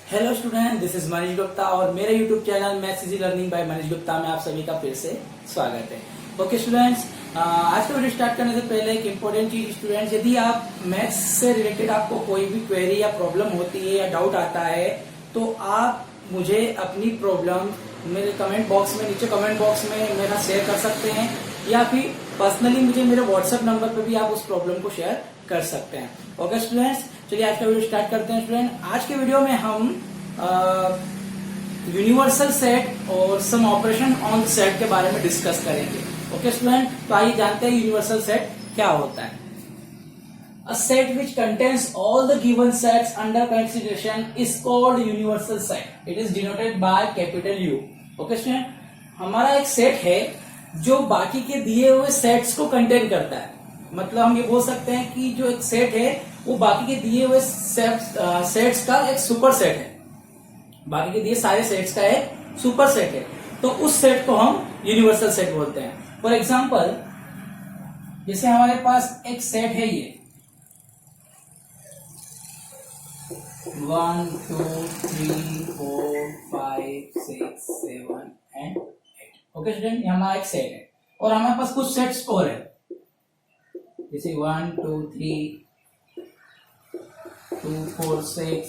Hello student, this is Manish Gupta और मेरे YouTube channel maths easy learning by Manish Gupta में आप सभी का फिर से स्वागत है। ओके स्टूडेंट्स, आज का वीडियो स्टार्ट करने से पहले एक इम्पोर्टेंट चीज स्टूडेंट्स, यदि आप मैथ्स से रिलेटेड आपको कोई भी क्वेरी या प्रॉब्लम होती है या डाउट आता है तो आप मुझे अपनी प्रॉब्लम मेरे कमेंट बॉक्स में, नीचे कमेंट बॉक्स में मेरा शेयर कर सकते हैं या फिर पर्सनली मुझे मेरे व्हाट्सएप नंबर पर भी आप उस प्रॉब्लम को शेयर कर सकते हैं। ओके स्टूडेंट्स, चलिए आज का वीडियो स्टार्ट करते हैं। स्टूडेंट, आज के वीडियो में हम यूनिवर्सल सेट और सम ऑपरेशन ऑन सेट के बारे में डिस्कस करेंगे। ओके स्टूडेंट, तो आइए जानते हैं यूनिवर्सल सेट क्या होता है। A set which contains all the given sets under consideration is called universal set. It is denoted by capital U. Okay student, हमारा एक सेट है जो बाकी के दिए हुए सेट्स को कंटेन करता है। मतलब हम ये बोल सकते हैं कि जो एक सेट है वो बाकी के दिए हुए सेट्स का एक सुपर सेट है। बाकी के दिए सारे सेट्स का एक सुपर सेट है, तो उस सेट को हम यूनिवर्सल सेट बोलते हैं। फॉर एग्जाम्पल, जैसे हमारे पास एक सेट है ये 1 2 3 4 5 6 7 एंड 8। ओके स्टूडेंट, ये हमारा एक सेट है और हमारे पास कुछ सेट्स और है, जैसे 1 2 3 2 4 6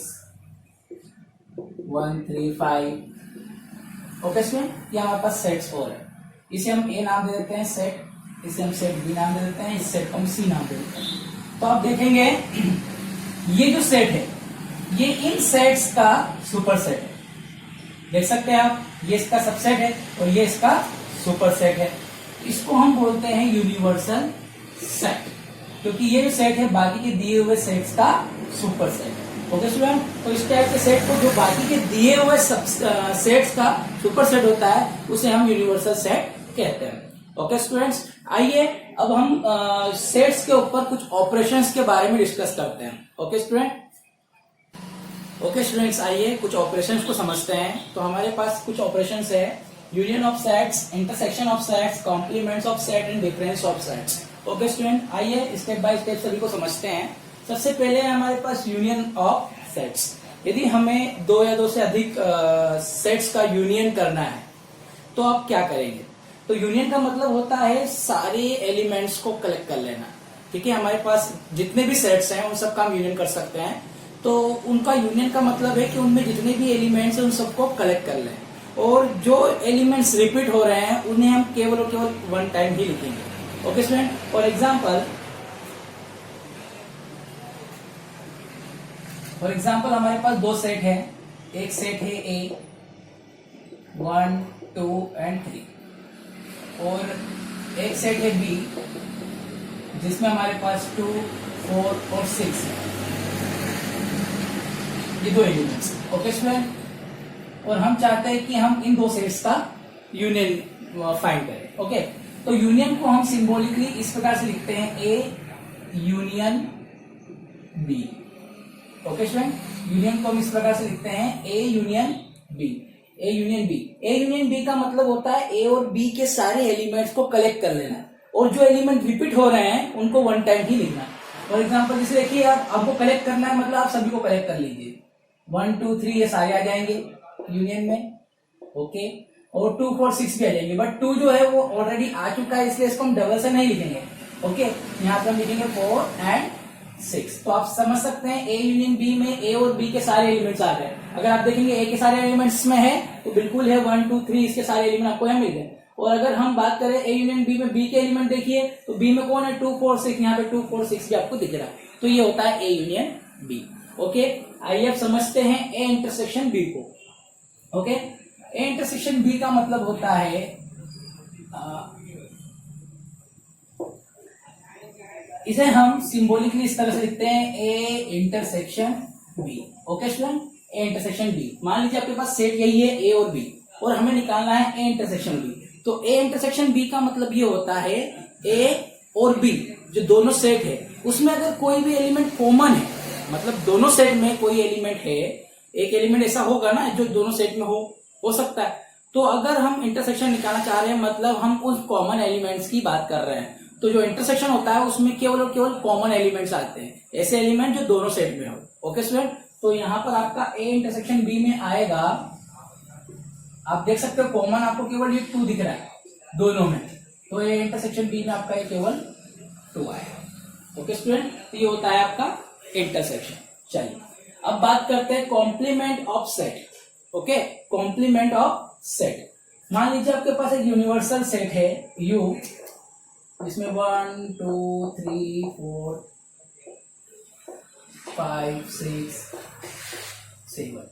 1 3 5। ओके स्टूडेंट, ये हमारे पास सेट्स और है। इसे हम ए नाम दे देते हैं सेट, इसे हम सेट बी नाम दे देते हैं, इस सेट को हम सी नाम दे देते हैं। तो आप देखेंगे ये जो सेट है ये इन सेट्स का सुपर सेट है। देख सकते हैं आप, ये इसका सबसेट है और ये इसका सुपर सेट है। इसको हम बोलते हैं यूनिवर्सल सेट, क्योंकि ये जो सेट है बाकी के दिए हुए सेट्स का सुपर सेट है। ओके स्टूडेंट, तो इस टाइप के सेट को जो बाकी के दिए हुए सेट्स का सुपर सेट होता है उसे हम यूनिवर्सल सेट कहते हैं। ओके स्टूडेंट्स, आइए अब हम सेट्स के ऊपर कुछ ऑपरेशंस के बारे में डिस्कस करते हैं। ओके स्टूडेंट, ओके स्टूडेंट्स, आइए कुछ ऑपरेशंस को समझते हैं। तो हमारे पास कुछ ऑपरेशंस है, union of sets, intersection of sets, complements of set and difference of sets. Okay student, आइए स्टेप बाय स्टेप सभी को समझते हैं। सबसे पहले है हमारे पास यूनियन ऑफ सेट्स। यदि हमें दो या दो से अधिक सेट्स का यूनियन करना है तो आप क्या करेंगे? तो यूनियन का मतलब होता है सारे एलिमेंट्स को कलेक्ट कर लेना। ठीक है, हमारे पास जितने भी सेट्स हैं उन सबका हम यूनियन कर सकते हैं। तो उनका यूनियन का मतलब है कि उनमें जितने भी एलिमेंट्स हैं उन सबको कलेक्ट कर लें, और जो एलिमेंट्स रिपीट हो रहे हैं उन्हें हम केवल और केवल वन टाइम ही लिखेंगे। ओके स्टूडेंट, फॉर एग्जाम्पल हमारे पास दो सेट है। एक सेट है ए 1 2 एंड 3 और एक सेट है बी जिसमें हमारे पास 2 4 और 6 है। ये दो एलिमेंट्स। ओके स्टूडेंट, और हम चाहते हैं कि हम इन दो सेट्स का यूनियन फाइंड करें। ओके, तो यूनियन को हम सिंबॉलिकली इस प्रकार से लिखते हैं, A union B. Okay student, union को हम इस प्रकार से लिखते हैं, A union B. A union B, A union B का मतलब होता है ए और बी के सारे एलिमेंट्स को कलेक्ट कर लेना और जो एलिमेंट रिपीट हो रहे हैं उनको वन टाइम ही लिखना। फॉर एग्जाम्पल, जैसे देखिए आपको कलेक्ट करना है, मतलब आप सभी को कलेक्ट कर लीजिए। 1 2 3 ये सारे आ जाएंगे यूनियन में। ओके, और 2 4 6 भी आ जाएंगे, बट 2 जो है वो ऑलरेडी आ चुका है इसलिए इसको हम डबल से नहीं लिखेंगे। ओके, यहाँ पे हम लिखेंगे 4 एंड 6। तो आप समझ सकते हैं ए यूनियन बी में ए और बी के सारे एलिमेंट्स आ गए। अगर आप देखेंगे ए के सारे एलिमेंट्स में है तो बिल्कुल है 1 2 3 इसके सारे एलिमेंट आपको यहाँ मिल गए। और अगर हम बात करें ए यूनियन बी में बी के एलिमेंट देखिए तो बी में कौन है 2 4 6, यहाँ पे 2 4 6 भी आपको दिख रहा है। तो ये होता है ए यूनियन बी। ओके, आइए अब समझते हैं ए इंटरसेक्शन बी को। ओके, ए इंटरसेक्शन बी का मतलब होता है इसे हम सिंबॉलिकली इस तरह से लिखते हैं, A intersection B. Okay student, A intersection B. मान लीजिए आपके पास सेट यही है ए और बी और हमें निकालना है ए इंटरसेक्शन बी। तो ए इंटरसेक्शन बी का मतलब ये होता है ए और बी जो दोनों सेट है उसमें अगर कोई भी एलिमेंट कॉमन है, मतलब दोनों सेट में कोई एलिमेंट है, एक एलिमेंट ऐसा होगा ना जो दोनों सेट में हो सकता है। तो अगर हम इंटरसेक्शन निकालना चाह रहे हैं मतलब हम उस कॉमन एलिमेंट्स की बात कर रहे हैं। तो जो इंटरसेक्शन होता है उसमें केवल और केवल कॉमन एलिमेंट्स आते हैं, ऐसे एलिमेंट जो दोनों सेट में हो। ओके स्टूडेंट, तो यहाँ पर आपका ए इंटरसेक्शन बी में आएगा, आप देख सकते हो कॉमन आपको केवल ये 2 दिख रहा है दोनों में, तो ए इंटरसेक्शन बी में आपका ये केवल 2 आएगा। ओके स्टूडेंट, तो ये होता है आपका इंटरसेक्शन। चलिए अब बात करते हैं complement of set. Okay, complement of set. मान लीजिए आपके पास एक यूनिवर्सल सेट है U, इसमें 1 2 3 4 5 6 7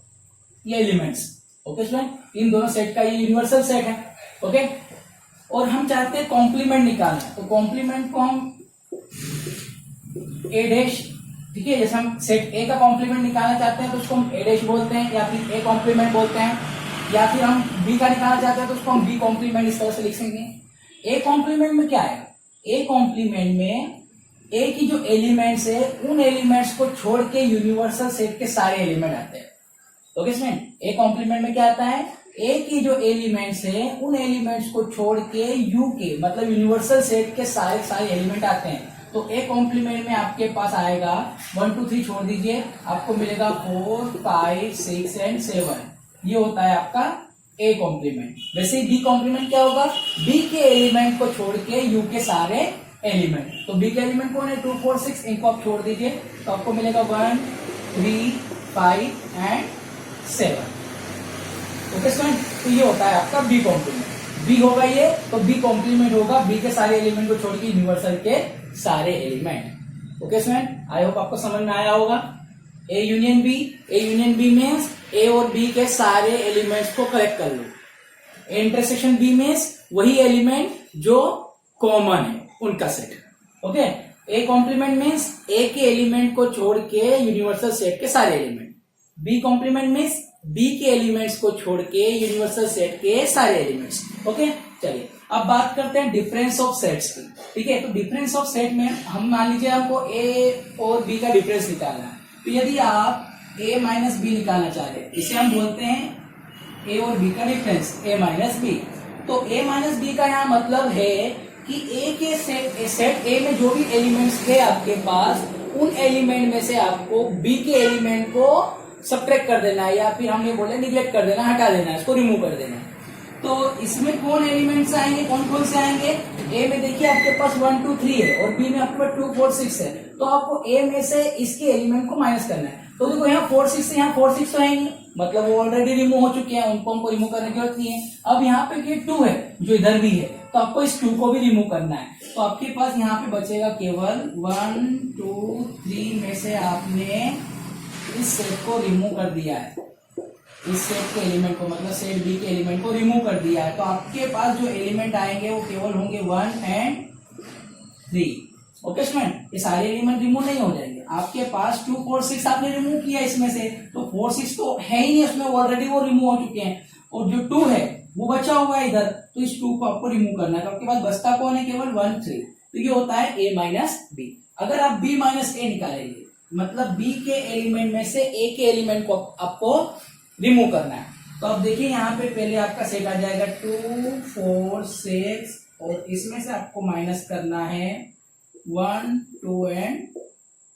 ये एलिमेंट्स। ओके स्टूडेंट, इन दोनों सेट का ये यूनिवर्सल सेट है। ओके, और हम चाहते हैं कॉम्प्लीमेंट निकालना, तो कॉम्प्लीमेंट को हम ए डैश, ठीक है, जैसे हम सेट ए का कॉम्प्लीमेंट निकालना चाहते हैं तो उसको हम ए डैश बोलते हैं, या फिर ए कॉम्प्लीमेंट बोलते हैं, या फिर हम बी का निकालना चाहते हैं तो उसको हम बी कॉम्प्लीमेंट इस तरह से लिख सकते। ए कॉम्प्लीमेंट में क्या है, ए कॉम्प्लीमेंट में ए की जो एलिमेंट्स है उन एलिमेंट्स को छोड़ के यूनिवर्सल सेट के सारे एलिमेंट आते हैं। ओके स्टूडेंट, ए कॉम्प्लीमेंट में क्या आता है, ए की जो एलिमेंट्स है उन एलिमेंट्स को छोड़ के यू के मतलब यूनिवर्सल सेट के सारे एलिमेंट आते हैं। तो ए कॉम्प्लीमेंट में आपके पास आएगा 1 2 3 छोड़ दीजिए, आपको मिलेगा 4 5 6 एंड 7। ये होता है आपका ए कॉम्प्लीमेंट। वैसे बी कॉम्प्लीमेंट क्या होगा, बी के एलिमेंट को छोड़ के यू के सारे एलिमेंट। तो बी के एलिमेंट कौन है, 2 4 6, इनको आप छोड़ दीजिए तो आपको मिलेगा 1 3 5 एंड 7। ओके स्टूडेंट, तो ये होता है आपका बी कॉम्प्लीमेंट। बी होगा ये, तो बी कॉम्प्लीमेंट होगा बी के सारे एलिमेंट को छोड़ के यूनिवर्सल के सारे element. Okay student, I hope आपको समझ में आया होगा। A union B, A union B means A और बी के सारे एलिमेंट्स को कलेक्ट कर लो। ए इंटरसेक्शन बी मीन्स वही एलिमेंट जो कॉमन है उनका set. Okay, A complement means A के एलिमेंट को छोड़ के यूनिवर्सल सेट के सारे element. B complement means B के एलिमेंट्स को छोड़ के यूनिवर्सल सेट के सारे एलिमेंट्स। ओके, चलिए अब बात करते हैं डिफरेंस ऑफ सेट्स की। ठीक है, तो डिफरेंस ऑफ सेट में हम मान लीजिए हमको ए और बी का डिफरेंस निकालना है, तो यदि आप a माइनस बी निकालना चाह रहे हैं, इसे हम बोलते हैं a और b का डिफरेंस, a माइनस बी। तो a माइनस बी का यहाँ मतलब है कि a के सेट a में जो भी एलिमेंट्स थे आपके पास, उन एलिमेंट में से आपको b के एलिमेंट को सब्ट्रैक्ट कर देना है, या फिर हम ये बोले निगलेक्ट कर देना, हटा देना है, इसको रिमूव कर देना है। तो इसमें कौन एलिमेंट्स आएंगे, कौन कौन से आएंगे, ए में देखिए आपके पास 1 2 3 है और बी में आपके पास 2 4 6 है, तो आपको ए में से इसके एलिमेंट को माइनस करना है। तो देखो यहाँ 4 6 से यहाँ 4 6 तो है नहीं, मतलब वो ऑलरेडी रिमूव हो चुके हैं, उनको हमको रिमूव करने की जरूरत नहीं है। अब यहाँ पे ये 2 है जो इधर भी है, तो आपको इस 2 को भी रिमूव करना है। तो आपके पास यहाँ पे बचेगा केवल 1 2 3 में से आपने इस सेट को रिमूव कर दिया है, इस सेट के एलिमेंट को मतलब सेट बी के एलिमेंट को रिमूव कर दिया है। तो आपके पास जो एलिमेंट आएंगे वो केवल होंगे 1 एंड 3। ओके स्टूडेंट, ये सारे एलिमेंट रिमूव नहीं हो जाएंगे। आपके पास 2 4 6 आपने रिमूव किया इसमें से, तो 4 6 तो है ही नहीं उसमें, ऑलरेडी वो रिमूव हो चुके हैं, और जो 2 है वो बचा हुआ है इधर, तो इस 2 को आपको रिमूव करना है। तो आपके पास बचता कौन है, केवल 1 3। तो ये होता है a माइनस बी। अगर आप b माइनस ए निकालेंगे, मतलब b के एलिमेंट में से a के एलिमेंट को आपको रिमूव करना है, तो अब देखिए यहाँ पे पहले आपका सेट आ जाएगा 2 4 6, और इसमें से आपको माइनस करना है 1 2 एंड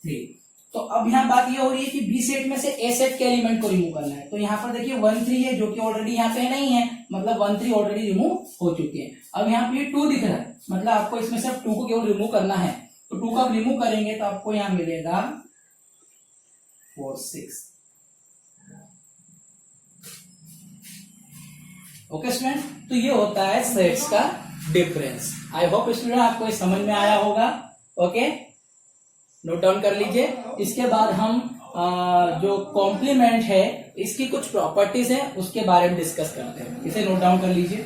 3। तो अब यहाँ बात ये हो रही है कि बी सेट में से ए सेट के एलिमेंट को रिमूव करना है। तो यहाँ पर देखिए 1 3 है जो कि ऑलरेडी यहाँ पे नहीं है, मतलब 1 3 ऑलरेडी रिमूव हो चुके हैं। अब यहाँ पे 2 दिख रहा है, मतलब आपको इसमें से 2 को केवल रिमूव करना है। तो 2 को आप रिमूव करेंगे तो आपको यहाँ मिलेगा 4 6। ओके स्टूडेंट, तो ये होता है सेट्स का डिफरेंस। आई होप स्टूडेंट आपको ये समझ में आया होगा। ओके, नोट डाउन कर लीजिए। इसके बाद हम जो कॉम्प्लीमेंट है इसकी कुछ प्रॉपर्टीज है उसके बारे में डिस्कस करते हैं, इसे नोट डाउन कर लीजिए।